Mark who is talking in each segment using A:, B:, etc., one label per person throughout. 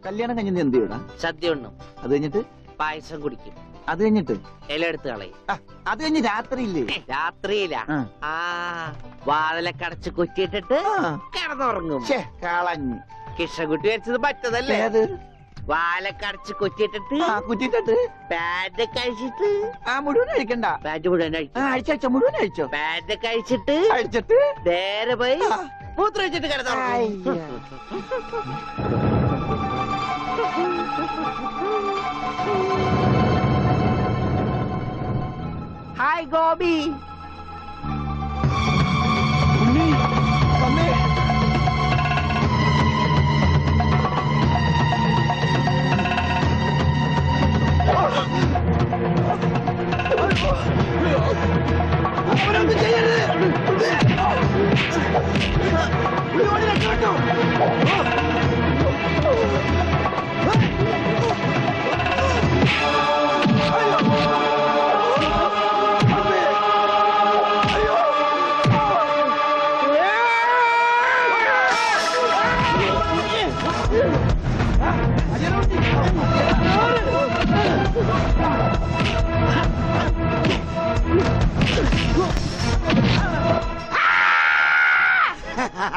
A: കല്യാണം കഴിഞ്ഞ എന്ത് ചെയ്യടാ?
B: സദ്യ ഉണ്ണും.
A: അത് കഴിഞ്ഞിട്ട്
B: പായസം കുടിക്കും.
A: അത് കഴിഞ്ഞിട്ട്
B: ഇല എടുത്ത് കളയും.
A: അത് കഴിഞ്ഞ് രാത്രിയില്ലേ?
B: രാത്രിയില്ല. വാതിലൊക്കെ കുറ്റിയിട്ടിട്ട് കിടന്നുറങ്ങും.
A: കളഞ്ഞു.
B: കിഷൻകുട്ടി വെച്ചത് പറ്റതല്ലേ? വാലക്കടച്ച് കുറ്റിയിട്ടിട്ട് പാന്റ് കഴിച്ചിട്ട്
A: മുഴുവൻ കഴിക്കണ്ട.
B: പാന്റ് മുഴുവൻ
A: അഴിച്ചോ, മുഴുവൻ അഴിച്ചോ.
B: പാന്റ് കഴിച്ചിട്ട് നേരെ പോയി മൂത്രം വെച്ചിട്ട് കിടന്നു. ഹായ് ഗോപി.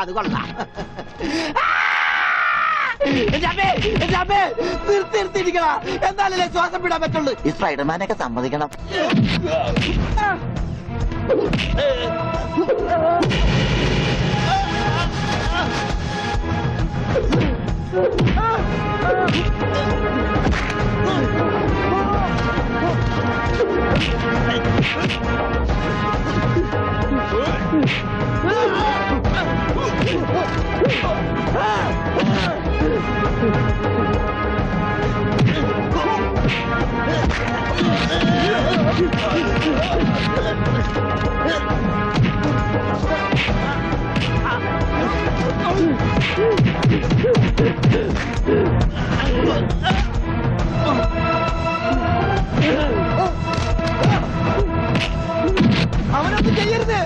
B: അത് കൊള്ളാം. നിർത്തിയിരിക്കണ, എന്നാലല്ലേ ശ്വാസം വിടാൻ പറ്റുള്ളൂ. ഈ സ്പൈഡർമാനൊക്കെ സമ്മതിക്കണം. അവനൊന്നും ചെയ്യരുത്.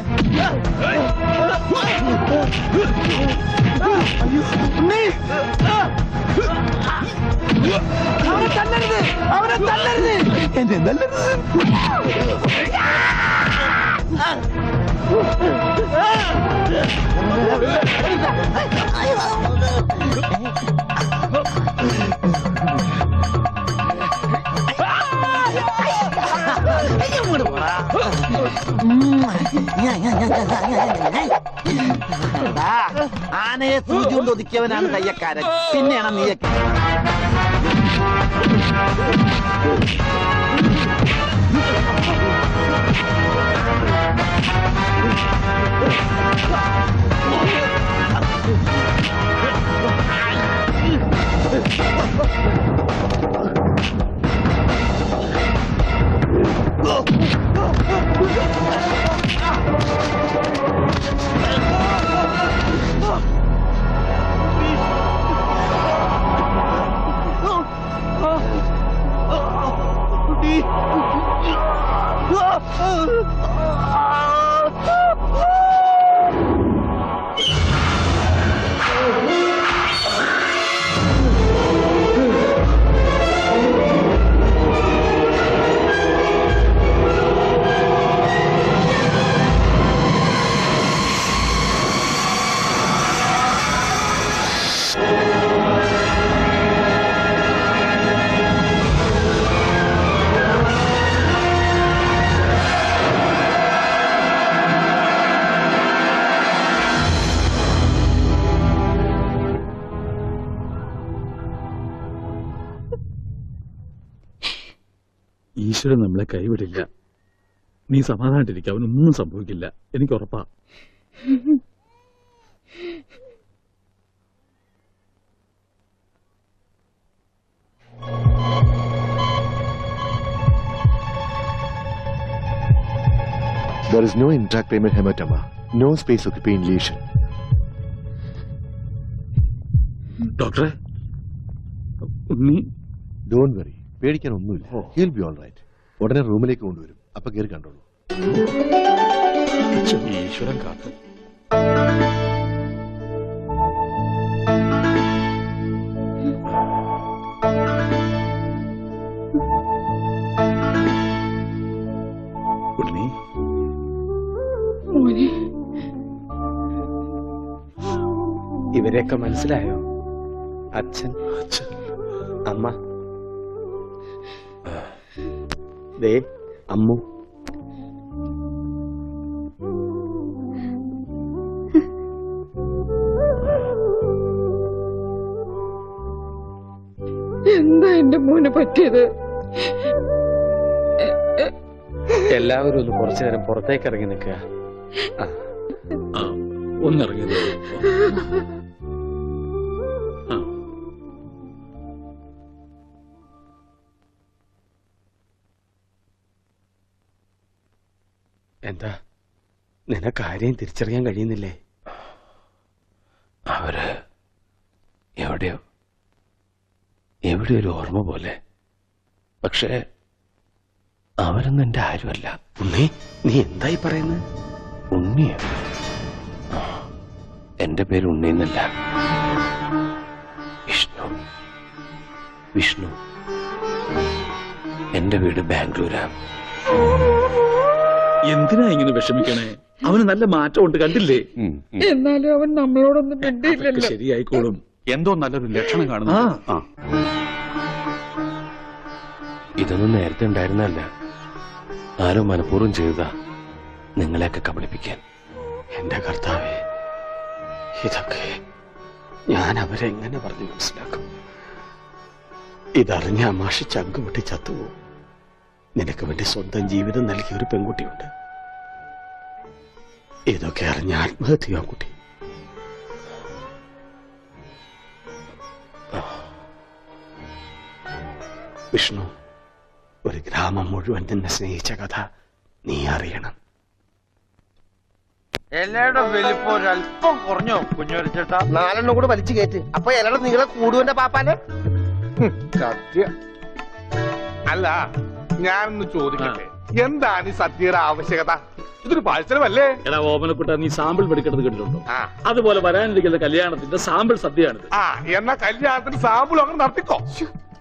B: അവനെ തല്ലരുത്, അവനെ തല്ലരുത്, എന്നെ തല്ലരുത്. ആനയെ സൂചി കൊണ്ട് ഒതുക്കിയവനാണ് തയ്യക്കാരൻ. പിന്നെയാണ് നീയൊക്കെ.
C: ഈശ്വരൻ നമ്മളെ കൈവിടില്ല. നീ സമാധാനായിട്ടിരിക്കുക, അവനൊന്നും സംഭവിക്കില്ല, എനിക്ക് ഉറപ്പാ.
D: There is no intracranial hematoma, no space occupying lesion.
C: ഡോക്ടറെ, ഉണ്ണി.
D: Don't worry, പേടിക്കാനൊന്നുമില്ല. He'll be all right. ഉടനെ റൂമിലേക്ക് കൊണ്ടുവരും. അപ്പൊ കയറി കണ്ടോളൂ.
C: ഈശ്വരൻ കാത്തു.
E: ഇവരെയൊക്കെ മനസ്സിലായോ? അച്ഛൻ, അമ്മ, ദേ അമ്മു.
F: എന്താ എന്റെ മോന് പറ്റിയത്?
E: എല്ലാവരും ഒന്ന് കുറച്ചു നേരം പുറത്തേക്ക് ഇറങ്ങി നിൽക്കുക.
C: ഒന്നിറങ്ങിയത്.
E: എന്താ നിനക്ക് ആരെയും തിരിച്ചറിയാൻ കഴിയുന്നില്ലേ?
G: അവര് എവിടെയോ ഒരു ഓർമ്മ പോലെ. പക്ഷേ അവരൊന്നും എന്റെ ആരുമല്ല.
E: ഉണ്ണി, നീ എന്തായി പറയുന്നത്?
G: ഉണ്ണിയോ? എന്റെ പേര് ഉണ്ണിന്നല്ല, വിഷ്ണു. എന്റെ വീട് ബാംഗ്ലൂരാ.
C: എന്തിനാ ഇങ്ങനെ വിഷമിക്കണേ? അവന് നല്ല മാറ്റമുണ്ട്, കണ്ടില്ലേ?
F: എന്നാലും അവൻ നമ്മളോടൊന്നും മിണ്ടിയില്ലല്ലോ.
C: ശരിയായിക്കോളും.
H: എന്തോ നല്ലൊരു ലക്ഷണം കാണുന്നു.
G: ഇതൊന്നും നേരത്തെ ഉണ്ടായിരുന്നല്ല. ആരോ മനഃപൂർവ്വം ചെയ്തതാ, നിങ്ങളെയൊക്കെ കബളിപ്പിക്കാൻ.
E: എന്റെ കർത്താവേ, ഇതൊക്കെ ഞാൻ അവരെ എങ്ങനെ പറഞ്ഞു മനസ്സിലാക്കും? ഇതറിഞ്ഞ അമാഷി ചങ്കുപൊട്ടി ചത്തുപോകും. നിനക്ക് വേണ്ടി സ്വന്തം ജീവിതം നൽകിയ ഒരു പെൺകുട്ടിയുണ്ട്. ഇതൊക്കെ അറിഞ്ഞ ആത്മഹത്യ കുട്ടി. വിഷ്ണു, ഒരു ഗ്രാമം മുഴുവൻ നിന്നെ സ്നേഹിച്ച കഥ നീ അറിയണം.
B: ഇലയുടെ വലിപ്പം ഒരല്പം കുറഞ്ഞോ കുഞ്ഞൊരിച്ചേട്ടാ?
A: 4 കൂടെ വലിച്ചു കയറ്റ്. അപ്പൊ ഇലയുടെ നീളെ കൂടുവന്റെ പാപ്പാനെ.
H: സത്യം. അല്ല, ഞാനൊന്ന് ചോദിക്കട്ടെ, എന്താണ് ഈ സദ്യയുടെ ആവശ്യകത? ഇതൊരു പാഴ്സലമല്ലേ?
C: എടാ ഓമനക്കുട്ട, നീ സാമ്പിൾ മെടുക്കുന്നത് കേട്ടിട്ടുണ്ടോ? അതുപോലെ വരാനിരിക്കുന്ന കല്യാണത്തിന്റെ സാമ്പിൾ സദ്യയാണിത്.
H: എന്നാ കല്യാണത്തിന് സാമ്പിൾ അങ്ങനെ നടത്തിക്കോ.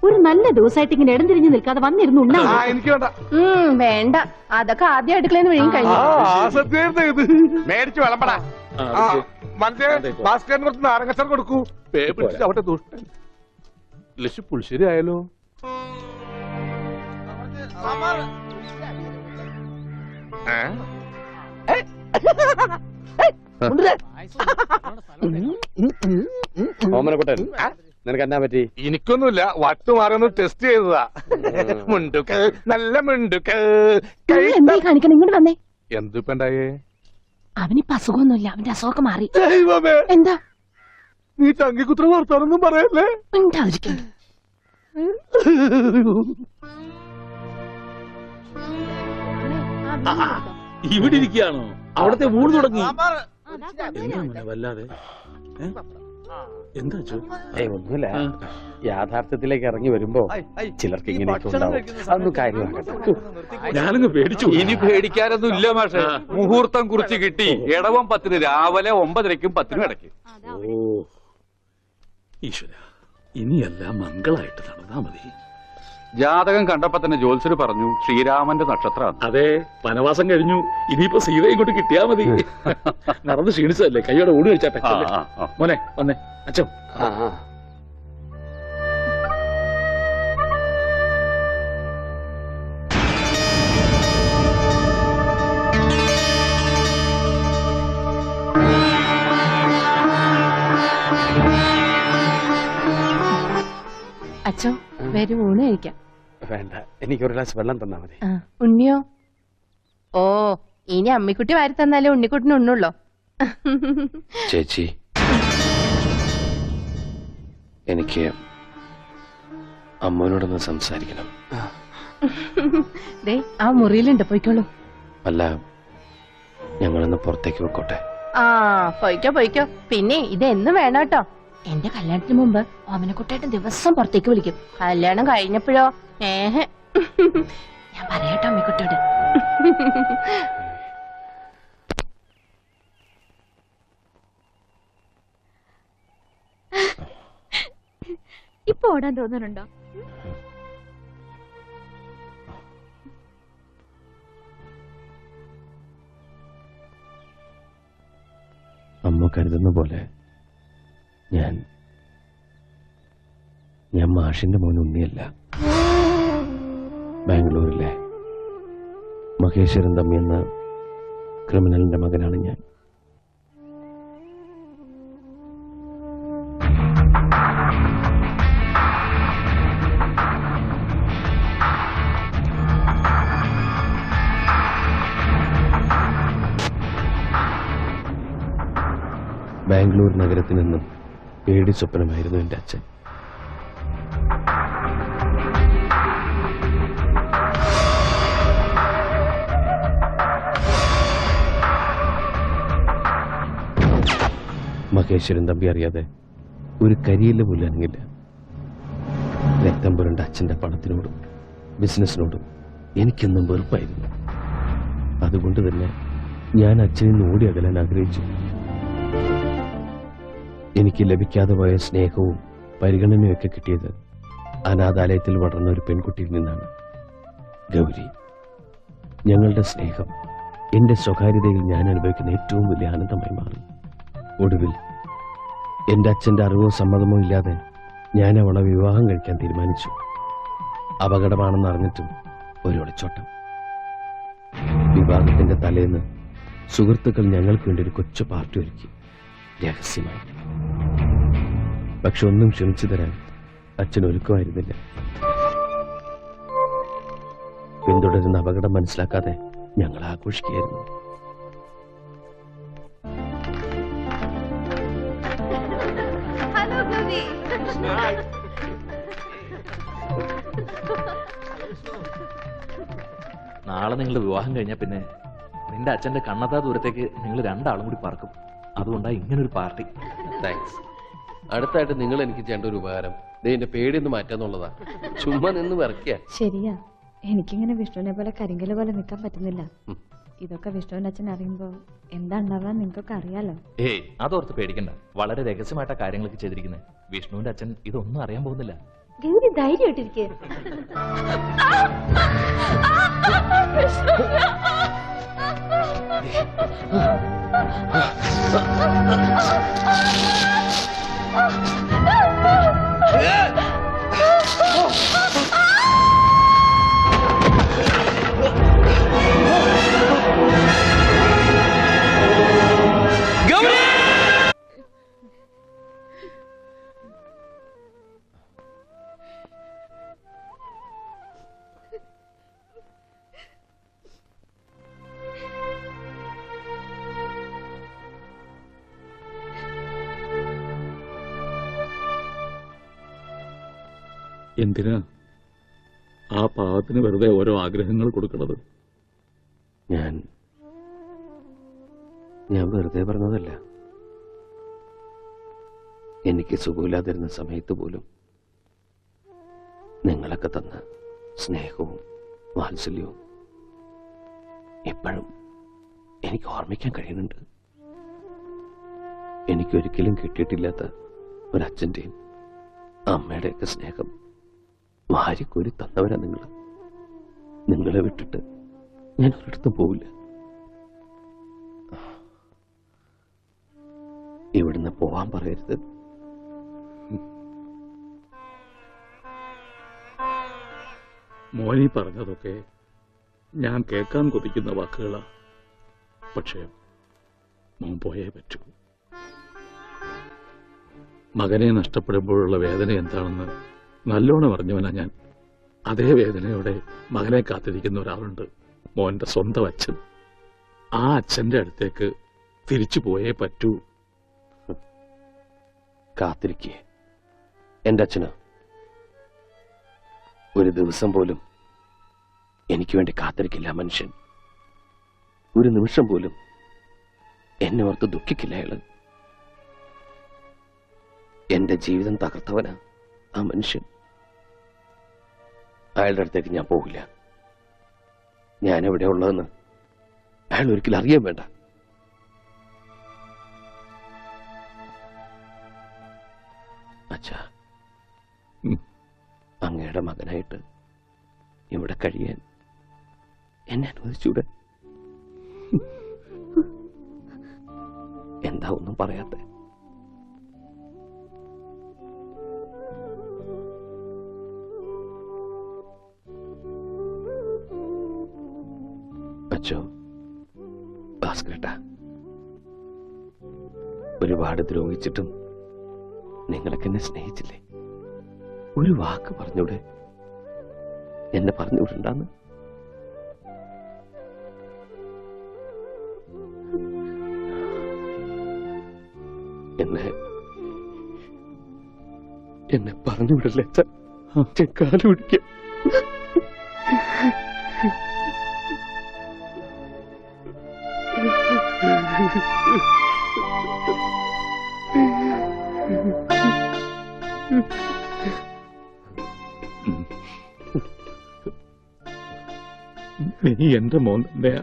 F: ഒരു നല്ല ദിവസമായിട്ട് ഇങ്ങനെ ഇടം തിരിഞ്ഞു നിൽക്കാതെ വന്നിരുന്നു.
H: എനിക്ക് വേണ്ട.
F: വേണ്ട, അതൊക്കെ ആദ്യം അടുക്കളന്ന് വഴിയും കഴിഞ്ഞു.
H: സദ്യ ഇത് മേടിച്ചു വിളമ്പടാ. മറ്റേ ഭാസ്കരന് കുറച്ച് നാരങ്ങച്ചാർ കൊടുക്കൂ. പേപ്പിടിച്ച് അവിടെ ദുഷ്ടൻ. ലക്ഷ്യ പുളിശ്ശേരി ആയാലോ?
E: ഓമനക്കുട്ടൻ, നിനക്ക് എന്നാ പറ്റി?
H: എനിക്കൊന്നുമില്ല, വട്ടുമാറൊന്ന് ടെസ്റ്റ് ചെയ്തതാ. മുണ്ടുക്ക് നല്ല മുണ്ടുക്ക്.
F: എന്തായി കാണിക്കണം? ഇങ്ങോട്ട് വന്നേ.
H: എന്തിപ്പണ്ടായേ?
F: അവനിപ്പോ അസുഖമൊന്നുമില്ല, അവന്റെ അസുഖമൊക്കെ മാറി.
H: ദൈവമേ,
F: എന്താ
H: നീ ചങ്കിക്കുത്ര വർത്താനൊന്നും പറയല്ലേ?
F: മിണ്ടാതിരിക്കണ്ട.
C: ഇവിടെ ഇരിക്കുകയാണോ? അവിടത്തെ ഊണ് തുടങ്ങി. എന്താ മോനെ വല്ലാതെ? എന്താ
E: ഒന്നുമില്ല. യാഥാർത്ഥ്യത്തിലേക്ക് ഇറങ്ങി വരുമ്പോ ചിലർക്ക് ഇങ്ങനെയൊക്കെ ഉണ്ടാവും. അതൊന്നും കാര്യമാക്കട്ടെ.
C: ഞാനങ്ങ് പേടിച്ചു.
I: ഇനി പേടിക്കാനൊന്നും ഇല്ല മാഷെ. മുഹൂർത്തം കുറിച്ച് കിട്ടി. ഇടവം 10 രാവിലെ 9:30ക്കും 10 ഇടയ്ക്ക്.
C: ഓ ഈശ്വര, ഇനിയെല്ലാം മംഗളായിട്ട് നടന്നാ മതി.
I: ജാതകം കണ്ടപ്പോ തന്നെ ജ്യോത്സ്യര് പറഞ്ഞു ശ്രീരാമന്റെ നക്ഷത്രമാണ്.
C: അതെ, വനവാസം കഴിഞ്ഞു. ഇനിയിപ്പോ സീത ഇങ്ങോട്ട് കിട്ടിയാ മതി. നടന്ന് ക്ഷീണിച്ചതല്ലേ, കൈയോടെ ഊണ് കഴിച്ചാട്ടെ. മോനെ വന്നേ. അച്ഛോ,
F: അച്ഛോ, വരും ഊണ് കഴിക്കാം.
E: വേണ്ട, എനിക്കൊരു ഗ്ലാസ് വെള്ളം തന്നാ മതി.
F: ഉണ്ണിയോ? ഓ, ഇനി അമ്മിക്കുട്ടി വാരി തന്നാലേ ഉണ്ണിക്കുട്ടിന് ഉണ്ണുള്ളോ?
G: ചേച്ചി, എനിക്ക് അമ്മോനോടൊന്ന് സംസാരിക്കണം.
F: ദേ, ആ മുറിയിലുണ്ട്, പോയിക്കോളൂ.
G: അല്ല, ഞങ്ങളൊന്ന് പുറത്തേക്ക് പോയിക്കോട്ടെ?
F: പോയിക്കോ. പിന്നെ ഇത് എന്നും വേണം കേട്ടോ. എന്റെ കല്യാണത്തിന് മുമ്പ് ഓമനക്കുട്ടായിട്ട് ദിവസം പുറത്തേക്ക് വിളിക്കും. കല്യാണം കഴിഞ്ഞപ്പോഴോ ഞാൻ പറയാട്ടോ അമ്മിക്കുട്ടിയോട്. ഇപ്പൊ ഓടാൻ തോന്നുന്നുണ്ടോ?
G: അമ്മ കരുതുന്ന പോലെ ഞാൻ മാഷിന്റെ മോൻ ഉണ്ണിയല്ല. ബാംഗ്ലൂരിലെ മഹേശ്വരൻ തമ്പി എന്ന ക്രിമിനലിന്റെ മകനാണ് ഞാൻ. ബാംഗ്ലൂർ നഗരത്തിൽ നിന്നും പേടി സ്വപ്നമായിരുന്നു എൻ്റെ അച്ഛൻ. മഹേശ്വരൻ തമ്പി അറിയാതെ ഒരു കരിയില്ല പോലും അനങ്ങില്ല. രക്തം പുരണ്ട അച്ഛൻ്റെ പണത്തിനോടും ബിസിനസ്സിനോടും എനിക്കെന്നും വെറുപ്പായിരുന്നു. അതുകൊണ്ട് തന്നെ ഞാൻ അച്ഛനിൽ നിന്ന് ഓടി അകലാൻ ആഗ്രഹിച്ചു. എനിക്ക് ലഭിക്കാതെ പോയ സ്നേഹവും പരിഗണനയൊക്കെ കിട്ടിയത് അനാഥാലയത്തിൽ വളർന്ന ഒരു പെൺകുട്ടിയിൽ നിന്നാണ്, ഗൗരി. ഞങ്ങളുടെ സ്നേഹം എന്റെ സ്വകാര്യതയിൽ ഞാൻ അനുഭവിക്കുന്ന ഏറ്റവും വലിയ ആനന്ദമായി മാറി. ഒടുവിൽ എന്റെ അച്ഛന്റെ അറിവോ സമ്മതമോ ഇല്ലാതെ ഞാൻ അവളെ വിവാഹം കഴിക്കാൻ തീരുമാനിച്ചു. അപകടമാണെന്ന് അറിഞ്ഞിട്ടും ഒരു ഒളിച്ചോട്ടം. വിവാഹത്തിന്റെ തലേന്ന് സുഹൃത്തുക്കൾ ഞങ്ങൾക്ക് വേണ്ടി ഒരു കൊച്ചു പാർട്ടി ഒരുക്കി, രഹസ്യമായി. പക്ഷെ ഒന്നും ക്ഷമിച്ചു തരാൻ അച്ഛൻ ഒരുക്കമായിരുന്നില്ല. പിന്തുടരുന്ന അപകടം മനസ്സിലാക്കാതെ ഞങ്ങൾ ആഘോഷിക്കുകയായിരുന്നു.
J: നാളെ നിങ്ങൾ വിവാഹം കഴിഞ്ഞാൽ പിന്നെ നിന്റെ അച്ഛന്റെ കണ്ണത്താ ദൂരത്തേക്ക് നിങ്ങൾ രണ്ടാളും കൂടി പറക്കും. അതുകൊണ്ടാണ് ഇങ്ങനൊരു പാർട്ടി.
G: താങ്ക്സ്. അടുത്തായിട്ട് നിങ്ങൾ എനിക്ക് ചെയ്യേണ്ട ഒരു ഉപകാരം എന്റെ പേടിയൊന്ന് മാറ്റാന്നുള്ളതാ. ചുമ്മാ നിന്ന് വിറക്കുക.
K: ശരിയാ, എനിക്കിങ്ങനെ വിഷ്ണുവിനെ പോലെ കരിങ്കല് പോലെ നിൽക്കാൻ പറ്റുന്നില്ല. ഇതൊക്കെ വിഷ്ണുവിന്റെ അച്ഛൻ അറിയുമ്പോ എന്താ ഉണ്ടാവാൻ നിങ്ങൾക്കൊക്കെ അറിയാലോ.
J: ഏയ്, അതോർത്ത് പേടിക്കണ്ട. വളരെ രഹസ്യമായിട്ടാ കാര്യങ്ങളൊക്കെ ചെയ്തിരിക്കുന്നത്. വിഷ്ണുവിന്റെ അച്ഛൻ ഇതൊന്നും അറിയാൻ പോകുന്നില്ല.
K: ഗൗരി ധൈര്യമായിട്ടിരിക്കേ.
C: എന്തിനാ ആ പാവത്തിന് വെറുതെ ഓരോ ആഗ്രഹങ്ങൾ കൊടുക്കണത്?
G: ഞാൻ വെറുതെ പറഞ്ഞതല്ല. എനിക്ക് സുഖമില്ലാതിരുന്ന സമയത്ത് പോലും നിങ്ങളൊക്കെ തന്ന സ്നേഹവും വാത്സല്യവും ഇപ്പോഴും എനിക്ക് ഓർമ്മിക്കാൻ കഴിയുന്നുണ്ട്. എനിക്കൊരിക്കലും കിട്ടിയിട്ടില്ലാത്ത ഒരച്ഛൻ്റെയും അമ്മയുടെയൊക്കെ സ്നേഹം വാരിക്കോരി തന്നവരാ നിങ്ങൾ. നിങ്ങളെ വിട്ടിട്ട് ഞാൻ ഒരിടത്തും പോവില്ല. ഇവിടുന്ന് പോവാൻ പറയരുത്.
C: മോനി പറഞ്ഞതൊക്കെ ഞാൻ കേൾക്കാൻ കൊതിക്കുന്ന വാക്കുകളാ. പക്ഷേ മോൻ പോയേ പറ്റൂ. മകനെ നഷ്ടപ്പെടുമ്പോഴുള്ള വേദന എന്താണെന്ന് നല്ലോണം അറിഞ്ഞവനാ ഞാൻ. അതേ വേദനയോടെ മകനെ കാത്തിരിക്കുന്ന ഒരാളുണ്ട്, മോന്റെ സ്വന്തം അച്ഛൻ. ആ അച്ഛന്റെ അടുത്തേക്ക് തിരിച്ചു പോയേ പറ്റൂ.
G: കാത്തിരിക്കേ എന്റെ അച്ഛന് ഒരു ദിവസം പോലും എനിക്ക് വേണ്ടി കാത്തിരിക്കില്ല മനുഷ്യൻ. ഒരു നിമിഷം പോലും എന്നെ ഓർത്ത് ദുഃഖിക്കില്ല അയാള്. എന്റെ ജീവിതം തകർത്തവനാ ആ മനുഷ്യൻ. അയാളുടെ അടുത്തേക്ക് ഞാൻ പോകില്ല. ഞാൻ എവിടെ ഉള്ളതെന്ന് അയാൾ ഒരിക്കലും അറിയാൻ വേണ്ട. അച്ഛാ, അങ്ങയുടെ മകനായിട്ട് ഇവിടെ കഴിയാൻ എന്നെ അനുവദിച്ചൂടെ? എന്താ ഒന്നും പറയാത്തെ? അച്ചോ, ഭാസ്കരേട്ടാ, ഒരുപാട് ദ്രോഹിച്ചിട്ടും നിങ്ങളൊക്കെ എന്നെ സ്നേഹിച്ചില്ലേ? ഒരു വാക്ക് പറഞ്ഞൂടെ? എന്നെ പറഞ്ഞുവിടണ്ടെന്ന്. എന്നെ പറഞ്ഞുവിടല്ലേ അച്ഛൻ? കാല് പിടിക്കാം.
C: നീ എന്റെ മോൻ തന്നെയാ.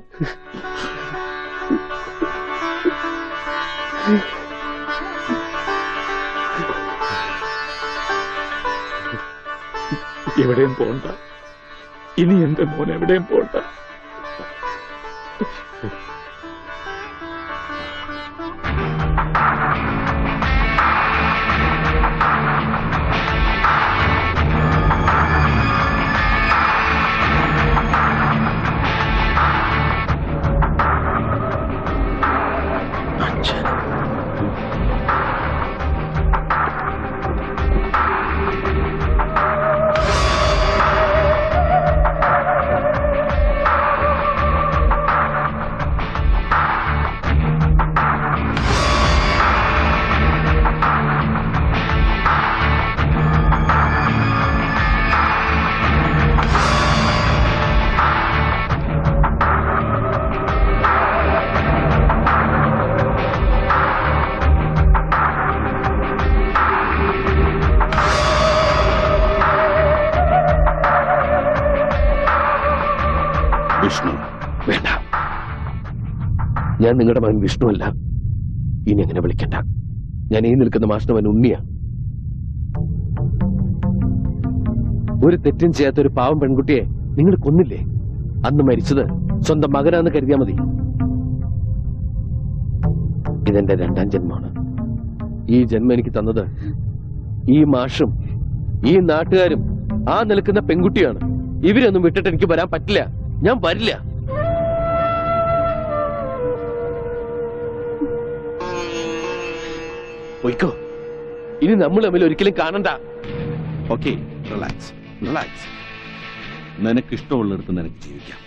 C: എവിടെയും പോണ്ട. ഇനി എന്റെ മോൻ എവിടെയും പോണ്ട.
G: വിഷ്ണു, വേണ്ട. ഞാൻ നിങ്ങളുടെ മകൻ വിഷ്ണു അല്ല. ഇനി അങ്ങനെ വിളിക്കണ്ട. ഞാൻ ഈ നിൽക്കുന്ന മാഷ്ടവൻ ഉണ്ണിയാ. ഒരു തെറ്റും ചെയ്യാത്ത ഒരു പാവം പെൺകുട്ടിയെ നിങ്ങൾ കൊന്നില്ലേ? അന്ന് മരിച്ചത് സ്വന്തം മകനാന്ന് കരുതിയാ മതി. ഇതെന്റെ 2ാം ജന്മമാണ്. ഈ ജന്മം എനിക്ക് തന്നത് ഈ മാഷും ഈ നാട്ടുകാരും ആ നിൽക്കുന്ന പെൺകുട്ടിയാണ്. ഇവരൊന്നും വിട്ടിട്ട് എനിക്ക് വരാൻ പറ്റില്ല. ഞാൻ വരില്ല. പോയിക്കോ. ഇനി നമ്മൾ തമ്മിൽ ഒരിക്കലും കാണണ്ട.
D: Okay, relax. നിനക്ക് ഇഷ്ടമുള്ളിടത്ത് നിനക്ക് ജീവിക്കാം.